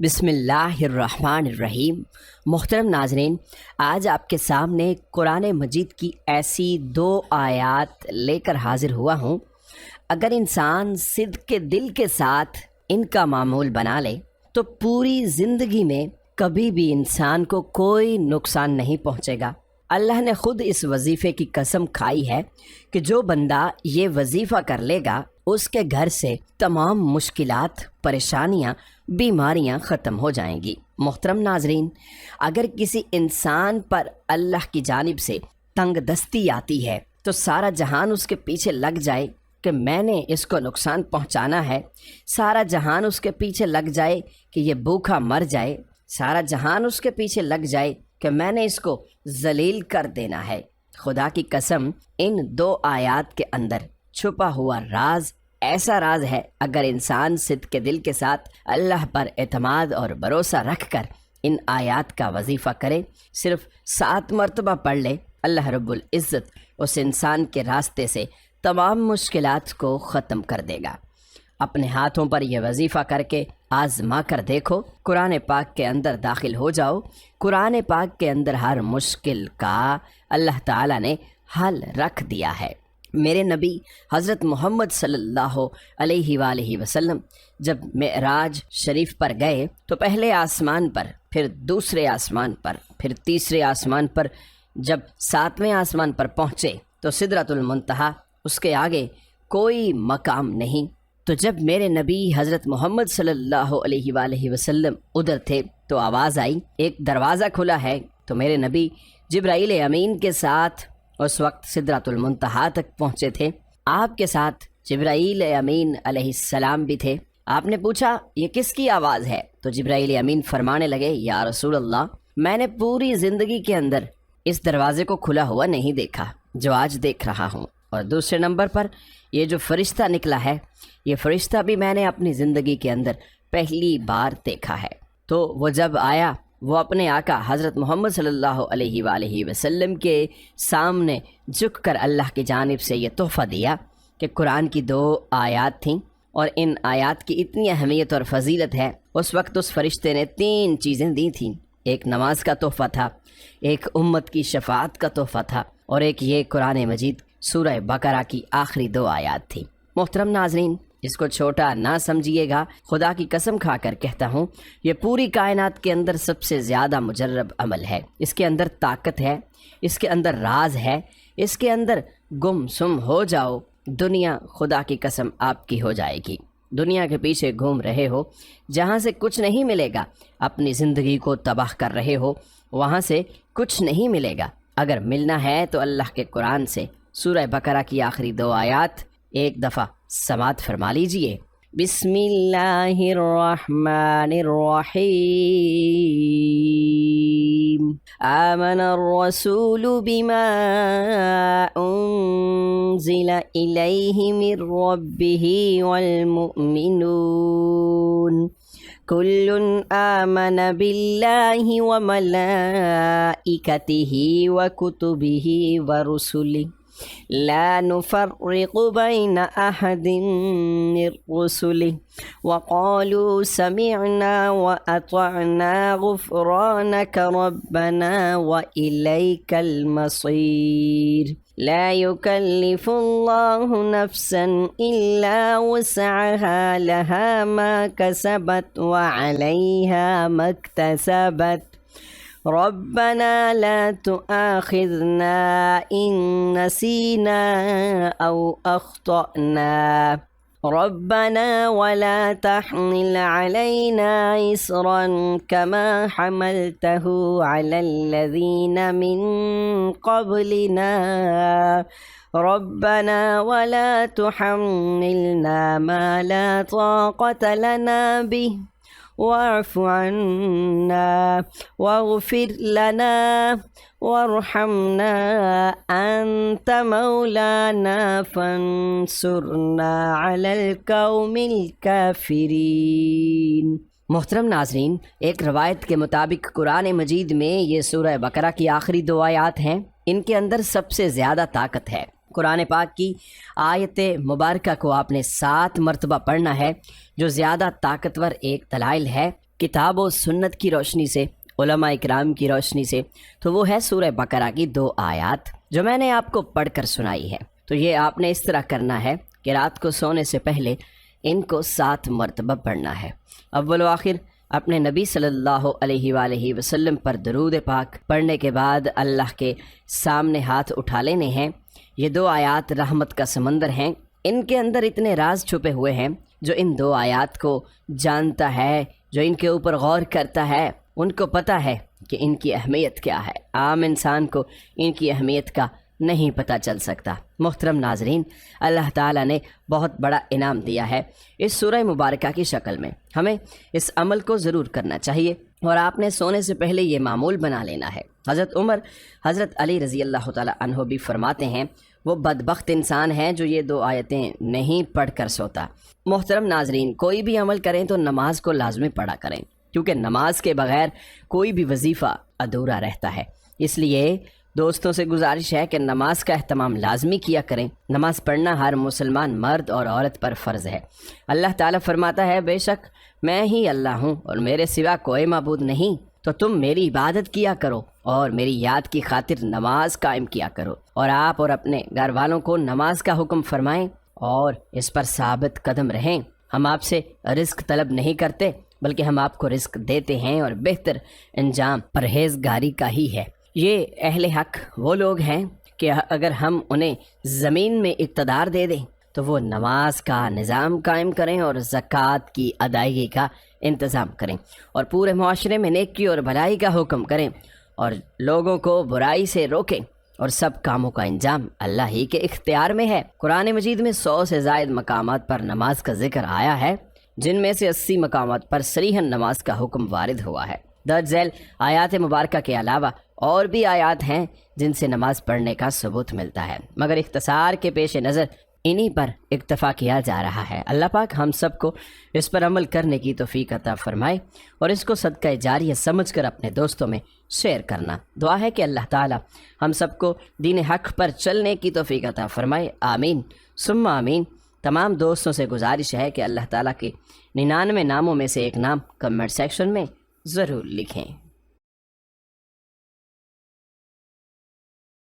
بسم اللہ الرحمن الرحیم۔ محترم ناظرین، آج آپ کے سامنے قرآن مجید کی ایسی 2 آیات لے کر حاضر ہوا ہوں۔ اگر انسان صدق کے دل کے ساتھ ان کا معمول بنا لے تو پوری زندگی میں کبھی بھی انسان کو کوئی نقصان نہیں پہنچے گا۔ اللہ نے خود اس وظیفے کی قسم کھائی ہے کہ جو بندہ یہ وظیفہ کر لے گا اس کے گھر سے تمام مشکلات، پریشانیاں، بیماریاں ختم ہو جائیں گی۔ محترم ناظرین، اگر کسی انسان پر اللہ کی جانب سے تنگ دستی آتی ہے تو سارا جہان اس کے پیچھے لگ جائے کہ میں نے اس کو نقصان پہنچانا ہے، سارا جہان اس کے پیچھے لگ جائے کہ یہ بھوکا مر جائے، سارا جہان اس کے پیچھے لگ جائے کہ میں نے اس کو ذلیل کر دینا ہے۔ خدا کی قسم، ان 2 آیات کے اندر چھپا ہوا راز ایسا راز ہے، اگر انسان صدق کے دل کے ساتھ اللہ پر اعتماد اور بھروسہ رکھ کر ان آیات کا وظیفہ کرے، صرف 7 مرتبہ پڑھ لے، اللہ رب العزت اس انسان کے راستے سے تمام مشکلات کو ختم کر دے گا۔ اپنے ہاتھوں پر یہ وظیفہ کر کے آزما کر دیکھو، قرآن پاک کے اندر داخل ہو جاؤ، قرآن پاک کے اندر ہر مشکل کا اللہ تعالیٰ نے حل رکھ دیا ہے۔ میرے نبی حضرت محمد صلی اللہ علیہ وآلہ وسلم جب معراج شریف پر گئے تو پہلے آسمان پر، پھر دوسرے آسمان پر، پھر تیسرے آسمان پر، جب 7ویں آسمان پر پہنچے تو سدرۃ المنتہا، اس کے آگے کوئی مقام نہیں۔ تو جب میرے نبی حضرت محمد صلی اللہ علیہ وآلہ وسلم ادھر تھے تو آواز آئی ایک دروازہ کھلا ہے، تو میرے نبی جبرائیل امین کے ساتھ اس وقت سدرۃ المنتہا تک پہنچے تھے۔ آپ کے ساتھ جبرائیل امین علیہ السلام بھی تھے۔ آپ نے پوچھا یہ کس کی آواز ہے؟ تو جبرائیل امین فرمانے لگے، یا رسول اللہ، میں نے پوری زندگی کے اندر اس دروازے کو کھلا ہوا نہیں دیکھا جو آج دیکھ رہا ہوں، اور دوسرے نمبر پر یہ جو فرشتہ نکلا ہے، یہ فرشتہ بھی میں نے اپنی زندگی کے اندر پہلی بار دیکھا ہے۔ تو وہ جب آیا، وہ اپنے آقا حضرت محمد صلی اللہ علیہ وآلہ وسلم کے سامنے جھک کر اللہ کی جانب سے یہ تحفہ دیا کہ قرآن کی 2 آیات تھیں، اور ان آیات کی اتنی اہمیت اور فضیلت ہے۔ اس وقت اس فرشتے نے 3 چیزیں دی تھیں، ایک نماز کا تحفہ تھا، ایک امت کی شفاعت کا تحفہ تھا، اور ایک یہ قرآن مجید سورہ بقرہ کی آخری 2 آیات تھیں۔ محترم ناظرین، اس کو چھوٹا نہ سمجھیے گا، خدا کی قسم کھا کر کہتا ہوں، یہ پوری کائنات کے اندر سب سے زیادہ مجرب عمل ہے۔ اس کے اندر طاقت ہے، اس کے اندر راز ہے، اس کے اندر گم سم ہو جاؤ، دنیا خدا کی قسم آپ کی ہو جائے گی۔ دنیا کے پیچھے گھوم رہے ہو، جہاں سے کچھ نہیں ملے گا، اپنی زندگی کو تباہ کر رہے ہو، وہاں سے کچھ نہیں ملے گا۔ اگر ملنا ہے تو اللہ کے قرآن سے سورہ بقرہ کی آخری 2 آیات ایک دفعہ سماعت فرما لیجئے۔ بسم اللہ الرحمن الرحیم۔ آمن الرسول بما انزل الیہ من ربہ والمؤمنون کل آمن باللہ وملائکتہ وکتبہ ورسلہ لا نفرق بين أحد من رسله وقالوا سمعنا وأطعنا غفرانك ربنا وإليك المصير لا يكلف الله نفسا إلا وسعها لها ما كسبت وعليها ما اكتسبت ربنا لا تؤاخذنا إن نسينا أو أخطأنا ربنا ولا تحمل علينا إصرا كما حملته على الذين من قبلنا ربنا ولا تحملنا ما لا طاقة لنا به واعف عنا واغفر لنا وارحمنا أنت مولانا فانصرنا على القوم الكافرين۔ محترم ناظرین، ایک روایت کے مطابق قرآن مجید میں یہ سورہ بقرہ کی آخری 2 آیات ہیں، ان کے اندر سب سے زیادہ طاقت ہے۔ قرآن پاک کی آیت مبارکہ کو آپ نے 7 مرتبہ پڑھنا ہے، جو زیادہ طاقتور ایک دلائل ہے۔ کتاب و سنت کی روشنی سے، علماء اکرام کی روشنی سے، تو وہ ہے سورہ بقرہ کی 2 آیات جو میں نے آپ کو پڑھ کر سنائی ہے۔ تو یہ آپ نے اس طرح کرنا ہے کہ رات کو سونے سے پہلے ان کو 7 مرتبہ پڑھنا ہے۔ اول و آخر اپنے نبی صلی اللہ علیہ وآلہ وسلم پر درود پاک پڑھنے کے بعد اللہ کے سامنے ہاتھ اٹھا لینے ہیں۔ یہ 2 آیات رحمت کا سمندر ہیں، ان کے اندر اتنے راز چھپے ہوئے ہیں۔ جو ان 2 آیات کو جانتا ہے، جو ان کے اوپر غور کرتا ہے، ان کو پتہ ہے کہ ان کی اہمیت کیا ہے۔ عام انسان کو ان کی اہمیت کا نہیں پتہ چل سکتا۔ محترم ناظرین، اللہ تعالیٰ نے بہت بڑا انعام دیا ہے اس سورہ مبارکہ کی شکل میں۔ ہمیں اس عمل کو ضرور کرنا چاہیے اور آپ نے سونے سے پہلے یہ معمول بنا لینا ہے۔ حضرت عمر، حضرت علی رضی اللہ تعالیٰ عنہ بھی فرماتے ہیں وہ بدبخت انسان ہے جو یہ 2 آیتیں نہیں پڑھ کر سوتا۔ محترم ناظرین، کوئی بھی عمل کریں تو نماز کو لازمی پڑھا کریں، کیونکہ نماز کے بغیر کوئی بھی وظیفہ ادھورا رہتا ہے۔ اس لیے دوستوں سے گزارش ہے کہ نماز کا اہتمام لازمی کیا کریں۔ نماز پڑھنا ہر مسلمان مرد اور عورت پر فرض ہے۔ اللہ تعالیٰ فرماتا ہے بے شک میں ہی اللہ ہوں اور میرے سوا کوئی معبود نہیں، تو تم میری عبادت کیا کرو اور میری یاد کی خاطر نماز قائم کیا کرو، اور آپ اور اپنے گھر والوں کو نماز کا حکم فرمائیں اور اس پر ثابت قدم رہیں۔ ہم آپ سے رزق طلب نہیں کرتے، بلکہ ہم آپ کو رزق دیتے ہیں اور بہتر انجام پرہیزگاری کا ہی ہے۔ یہ اہل حق وہ لوگ ہیں کہ اگر ہم انہیں زمین میں اقتدار دے دیں تو وہ نماز کا نظام قائم کریں اور زکوٰۃ کی ادائیگی کا انتظام کریں اور پورے معاشرے میں نیکی اور بھلائی کا حکم کریں اور لوگوں کو برائی سے روکیں، اور سب کاموں کا انجام اللہ ہی کے اختیار میں ہے۔ قرآن مجید میں 100 سے زائد مقامات پر نماز کا ذکر آیا ہے، جن میں سے 80 مقامات پر صریحاً نماز کا حکم وارد ہوا ہے۔ درج ذیل آیات مبارکہ کے علاوہ اور بھی آیات ہیں جن سے نماز پڑھنے کا ثبوت ملتا ہے، مگر اختصار کے پیش نظر انہی پر اکتفا کیا جا رہا ہے۔ اللہ پاک ہم سب کو اس پر عمل کرنے کی توفیق عطا فرمائے اور اس کو صدقہ جاریہ سمجھ کر اپنے دوستوں میں شیئر کرنا۔ دعا ہے کہ اللہ تعالی ہم سب کو دین حق پر چلنے کی توفیق عطا فرمائے، آمین ثم آمین۔ تمام دوستوں سے گزارش ہے کہ اللہ تعالیٰ کے 99 ناموں میں سے ایک نام کمنٹ سیکشن میں ضرور لکھیں۔